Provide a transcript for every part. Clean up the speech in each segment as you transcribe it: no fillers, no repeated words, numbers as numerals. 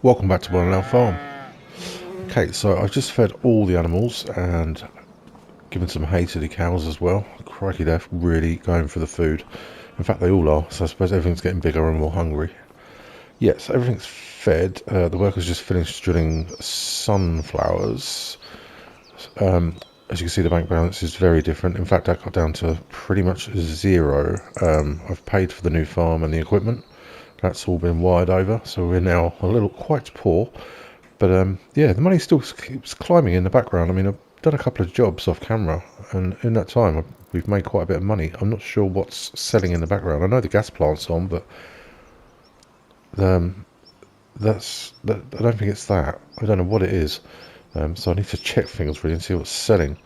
Welcome back to Wernolau Farm. Okay, so I've just fed all the animals and given some hay to the cows as well. Crikey, they're really going for the food. In fact, they all are, so I suppose everything's getting bigger and more hungry. Yes, everything's fed. The workers just finished drilling sunflowers. As you can see, the bank balance is very different. In fact, I got down to pretty much zero. I've paid for the new farm and the equipment. That's all been wired over, so we're now a little quite poor. But yeah, the money still keeps climbing in the background. I mean, I've done a couple of jobs off camera, and in that time, we've made quite a bit of money. I'm not sure what's selling in the background. I know the gas plant's on, but I don't think it's that. I don't know what it is. So I need to check things really and see what's selling.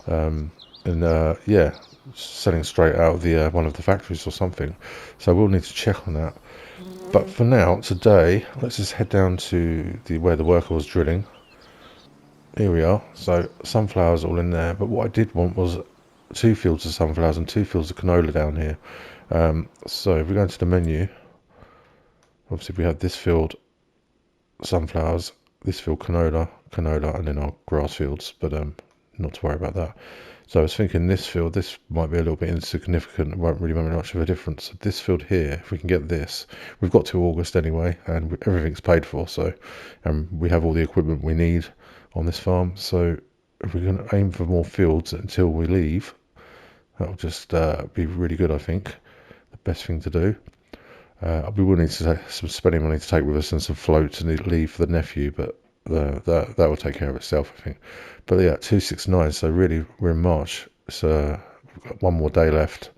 Yeah, selling straight out of the one of the factories or something. So we'll need to check on that. But for now, today, let's just head down to where the worker was drilling. Here we are. So sunflowers all in there. But what I did want was 2 fields of sunflowers and 2 fields of canola down here. So if we go into the menu, obviously we have this field sunflowers, this field canola, and then our grass fields. But not to worry about that. So I was thinking this field, this might be a little bit insignificant. It won't really make much of a difference. So this field here, if we can get this, we've got to August anyway, and everything's paid for. So we have all the equipment we need on this farm. So if we can aim for more fields until we leave, that'll just be really good, I think. The best thing to do. We will need to take some spending money to take with us and some floats and leave for the nephew, but that will take care of itself, I think. But yeah, 269. So really, we're in March. So we've got one more day left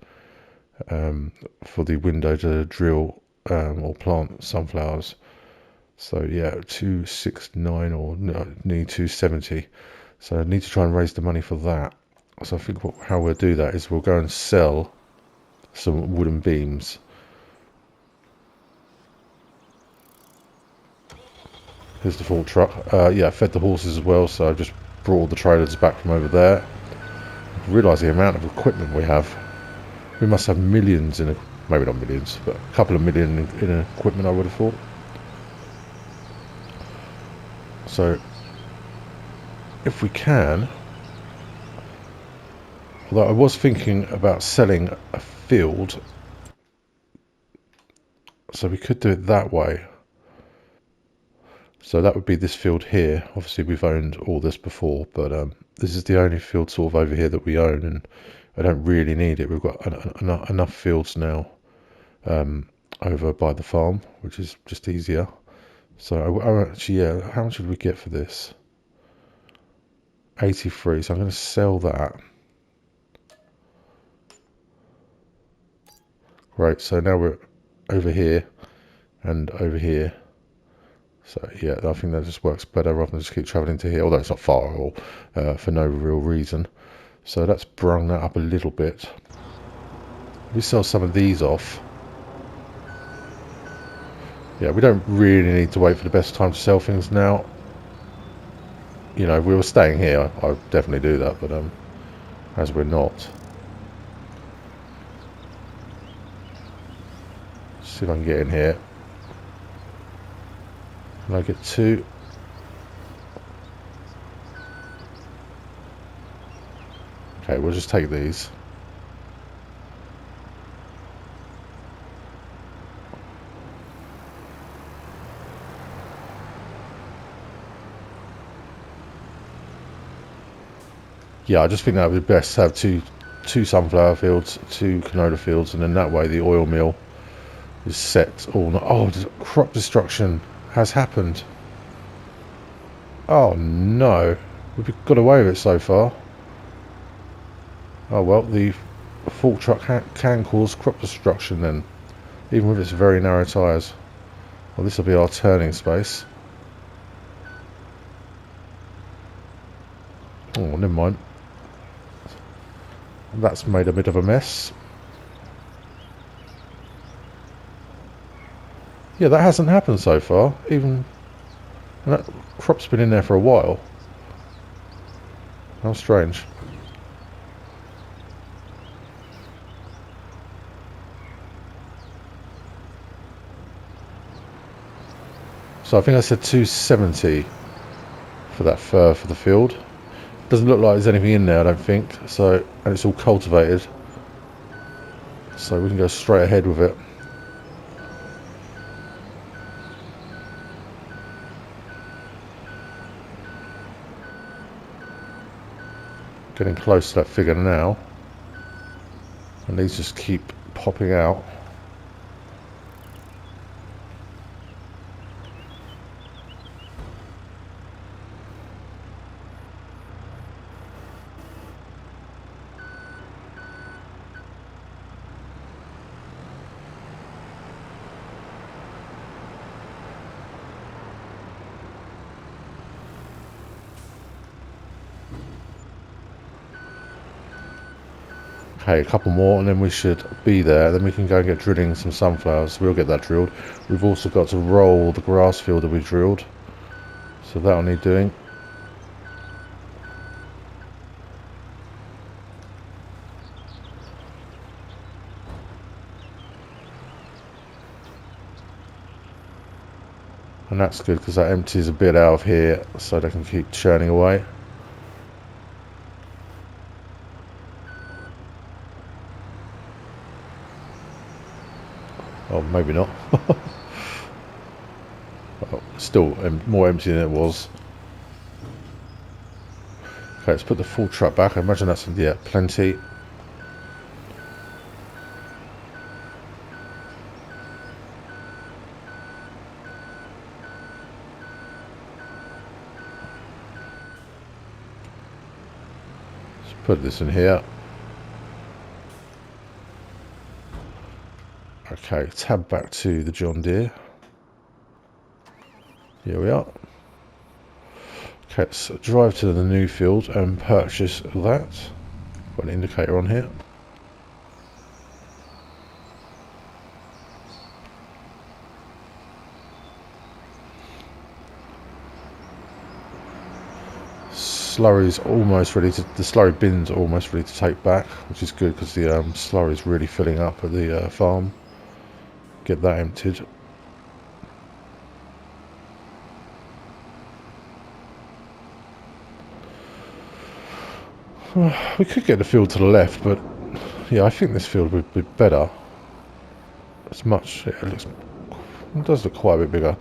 for the window to drill or plant sunflowers. So yeah, 269 or nearly 270. So I need to try and raise the money for that. So I think how we'll do that is we'll go and sell some wooden beams. Here's the full truck. Yeah, I fed the horses as well, so I've just brought all the trailers back from over there. I realise the amount of equipment we have. We must have millions in, maybe not millions, but a couple of million in equipment, I would have thought. So, if we can, although I was thinking about selling a field, so we could do it that way. So that would be this field here. Obviously we've owned all this before, but this is the only field sort of over here that we own, and I don't really need it. We've got enough fields now over by the farm, which is just easier. So actually, yeah, how much did we get for this? 83, so I'm going to sell that. Right, so now we're over here and over here. So yeah, I think that just works better rather than just keep travelling to here, although it's not far at all, for no real reason. So that's brung that up a little bit. We sell some of these off. Yeah, we don't really need to wait for the best time to sell things now. You know, if we were staying here, I'd definitely do that, but as we're not. See if I can get in here. Can I get 2? Okay, we'll just take these. Yeah, I just think that would be best to have two sunflower fields, 2 canola fields, and then that way the oil mill is set all night. Oh, crop destruction has happened. Oh no, we've got away with it so far. Oh well, the full truck can cause crop destruction then, even with its very narrow tyres. Well, this will be our turning space. Oh, never mind. That's made a bit of a mess. Yeah, that hasn't happened so far. Even that crop's been in there for a while. How strange. So I think I said 270 for that fur for the field. Doesn't look like there's anything in there, I don't think. So, and it's all cultivated. So we can go straight ahead with it. Getting close to that figure now. And these just keep popping out. Okay, a couple more and then we should be there. Then we can go and get drilling some sunflowers. We'll get that drilled. We've also got to roll the grass field that we drilled. So that'll need doing. And that's good because that empties a bit out of here so they can keep churning away. Oh, maybe not. Well, still more empty than it was. Okay, let's put the full truck back. I imagine that's, yeah, plenty. Let's put this in here. Okay, tab back to the John Deere. Here we are. Okay, let's drive to the new field and purchase that. Got an indicator on here. Slurry's almost ready to, the slurry bins are almost ready to take back, which is good because the slurry's really filling up at the farm. Get that emptied. We could get the field to the left, but yeah, I think this field would be better. It's much, it does look quite a bit bigger.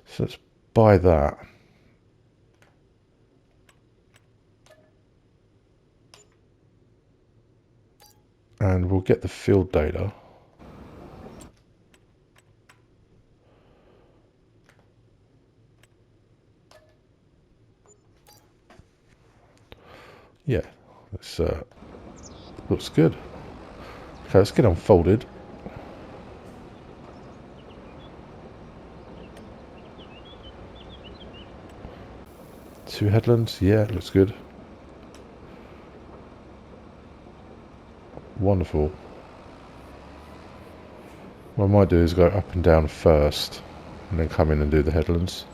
So let's buy that. And we'll get the field data. Yeah, this looks good. Okay, let's get unfolded. Two headlands, yeah, looks good. Wonderful. What I might do is go up and down first, and then come in and do the headlands.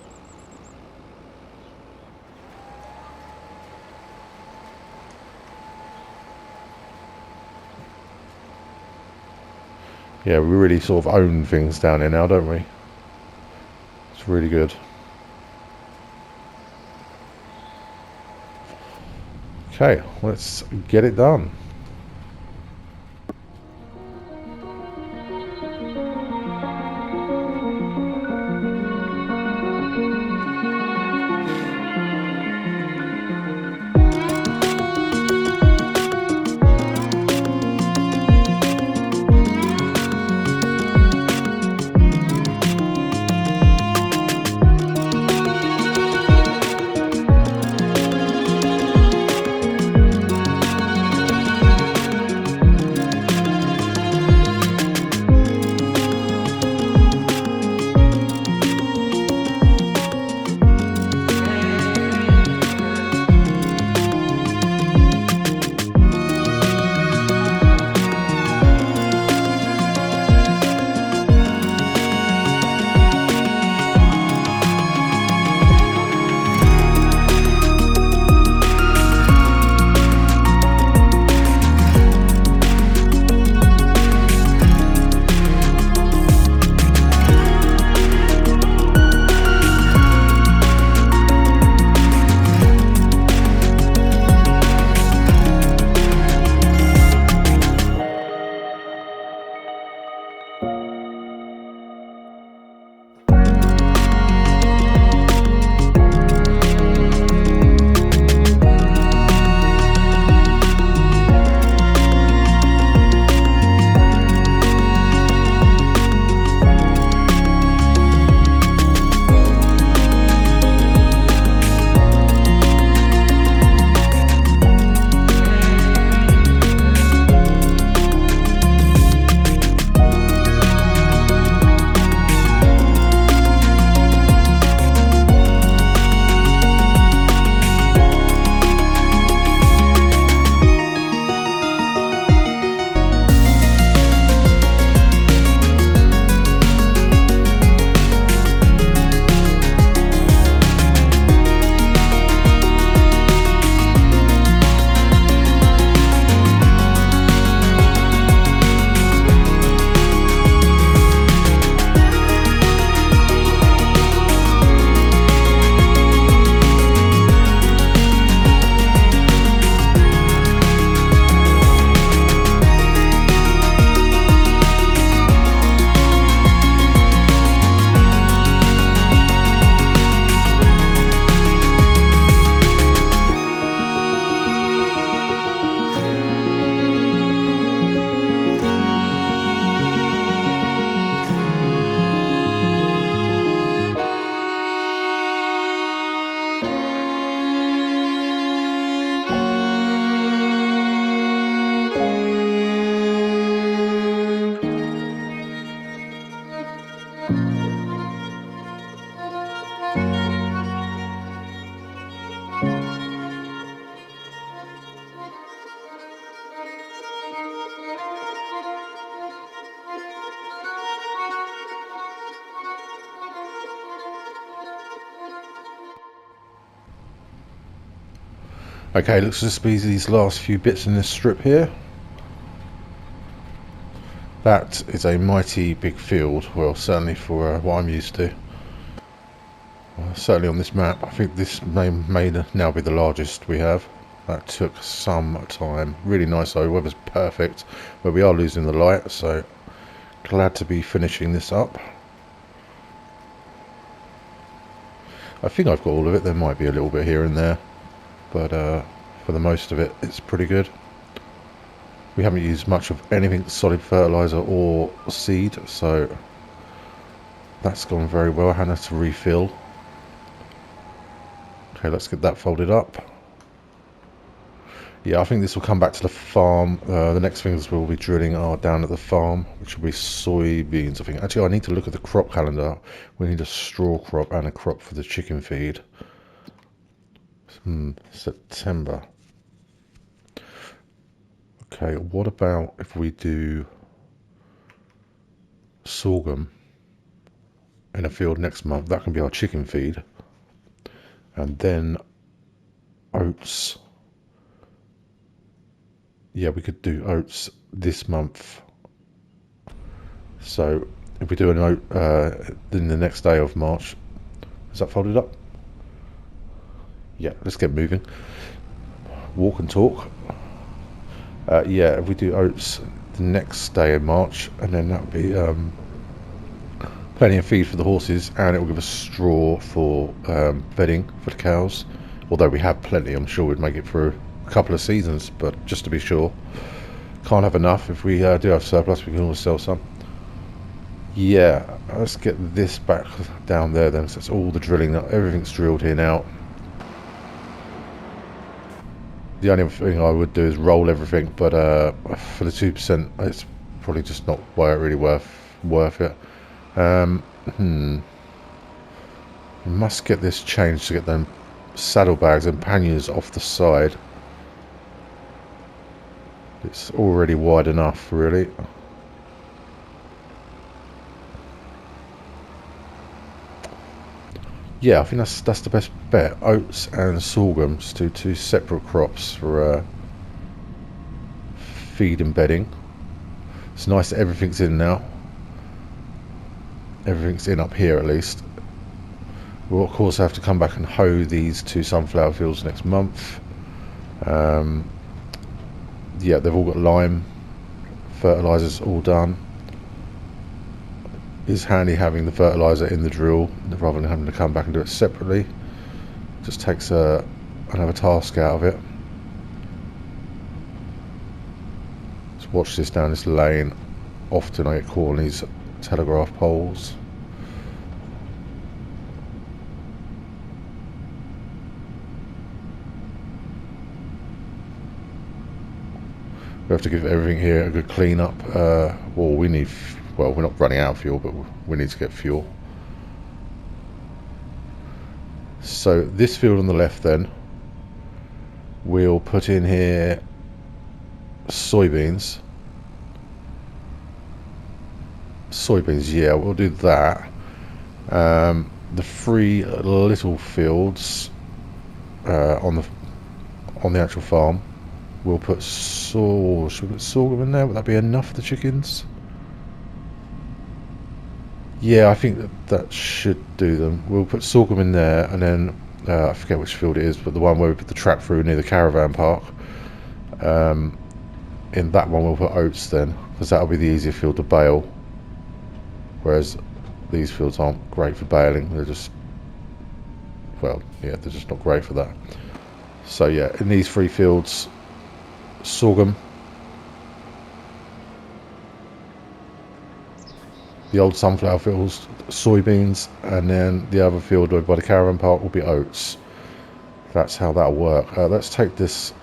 Yeah, we really sort of own things down here now, don't we? It's really good. Okay, let's get it done. Okay, looks to be these last few bits in this strip here. That is a mighty big field, well certainly for what I'm used to. Certainly on this map, I think this may now be the largest we have. That took some time. Really nice though, weather's perfect, but we are losing the light, so glad to be finishing this up. I think I've got all of it, there might be a little bit here and there, but for the most of it, it's pretty good. We haven't used much of anything solid fertilizer or seed, so that's gone very well. I had to refill. Okay, let's get that folded up. Yeah, I think this will come back to the farm. The next things we'll be drilling are down at the farm, which will be soybeans, I think. Actually, I need to look at the crop calendar. We need a straw crop and a crop for the chicken feed. September. Okay, what about if we do sorghum in a field next month? That can be our chicken feed. And then oats. Yeah, we could do oats this month. So if we do an oat in the next day of March, is that folded up? Yeah, let's get moving. Walk and talk. Yeah, if we do oats the next day of March, and then that would be plenty of feed for the horses, and it will give us straw for bedding for the cows. Although we have plenty, I'm sure we'd make it through a couple of seasons, but just to be sure, can't have enough. If we do have surplus, we can always sell some. Yeah, let's get this back down there then, so it's all the drilling, everything's drilled here now. The only thing I would do is roll everything, but for the 2%, it's probably just not really worth it. We must get this changed to get them saddlebags and panniers off the side. It's already wide enough, really. Yeah, I think that's the best bet. Oats and sorghum, just do two separate crops for feed and bedding. It's nice that everything's in now. Everything's in up here at least. We'll of course have to come back and hoe these two sunflower fields next month. Yeah, they've all got lime fertilizers all done. It's handy having the fertilizer in the drill rather than having to come back and do it separately. Just takes another task out of it. Let's watch this down this lane. Often I get caught on these telegraph poles. We have to give everything here a good clean up. Well, we're not running out of fuel, but we need to get fuel. So this field on the left then, we'll put in here soybeans. Yeah, we'll do that. The three little fields on the actual farm, we'll put should we put sorghum in there? Would that be enough for the chickens? Yeah, I think that should do them. We'll put sorghum in there, and then I forget which field it is, but the one where we put the track through near the caravan park. In that one we'll put oats then, because that'll be the easier field to bale. Whereas these fields aren't great for baling. They're just, well, yeah, they're just not great for that. So yeah, in these three fields, sorghum. The old sunflower fields, soybeans, and then the other field by the caravan park will be oats. That's how that'll work. Let's take this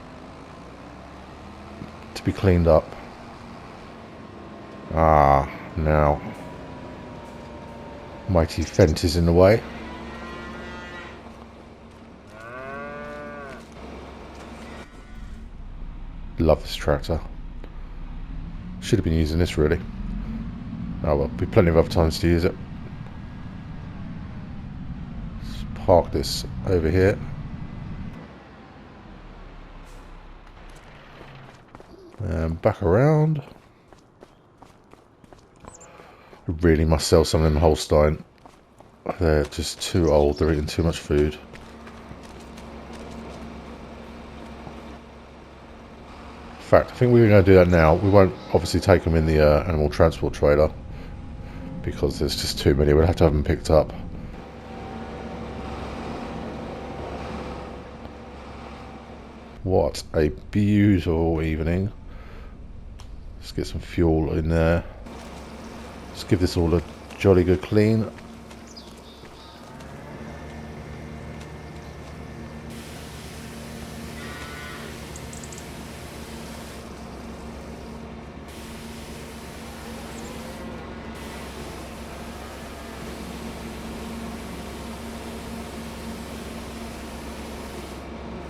to be cleaned up. Now mighty fence is in the way. Love this tractor. Should have been using this really. Oh well, be plenty of other times to use it. Let's park this over here. And back around. I really must sell some of them Holstein. They're just too old, they're eating too much food. In fact, I think we're going to do that now. We won't obviously take them in the animal transport trailer because there's just too many. We'll have to have them picked up. What a beautiful evening. Let's get some fuel in there. Let's give this all a jolly good clean.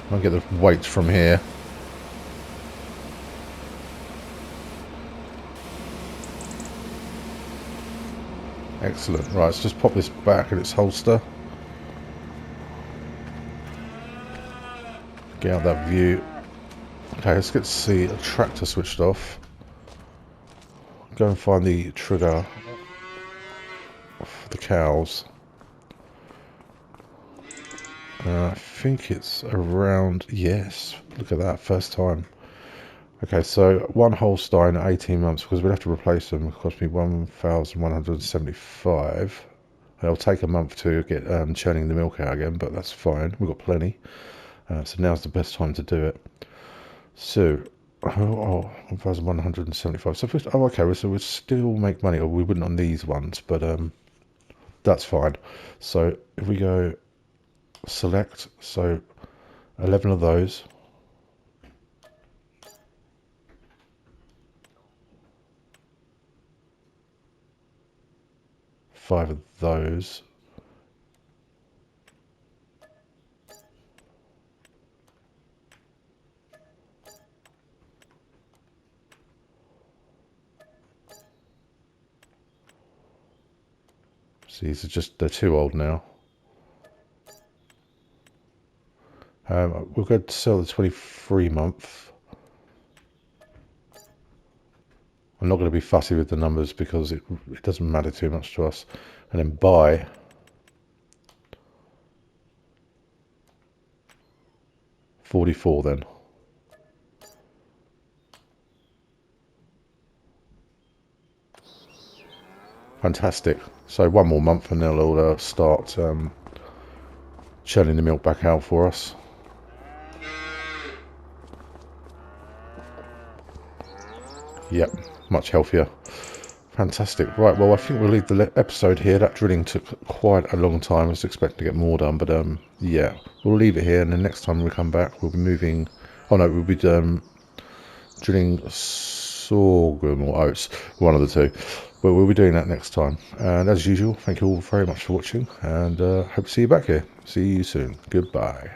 I'll get the weights from here. Excellent. Right, let's just pop this back in its holster. Get out that view. Okay, let's get to see a tractor switched off. Go and find the trigger for the cows. I think it's around, yes, look at that, first time. Okay, so one Holstein at 18 months, because we'll have to replace them. It cost me 1,175. It'll take a month to get churning the milk out again, but that's fine, we've got plenty. So now's the best time to do it. So, 1,175. So, okay, so we'll still make money, or we wouldn't on these ones, but that's fine. So, if we go select, so 11 of those. Five of those. So these are just, they're too old now. We're going to sell the 23 month. I'm not going to be fussy with the numbers because it doesn't matter too much to us. And then buy. $44 then. Fantastic. So one more month and they'll all start churning the milk back out for us. Yep, much healthier. Fantastic. Right, well, I think we'll leave the episode here. That drilling took quite a long time. I was expecting to get more done, but yeah, we'll leave it here. And the next time we come back, we'll be moving. Oh no, we'll be drilling sorghum or oats, one of the two. But we'll be doing that next time. And as usual, thank you all very much for watching, and hope to see you back here. See you soon. Goodbye.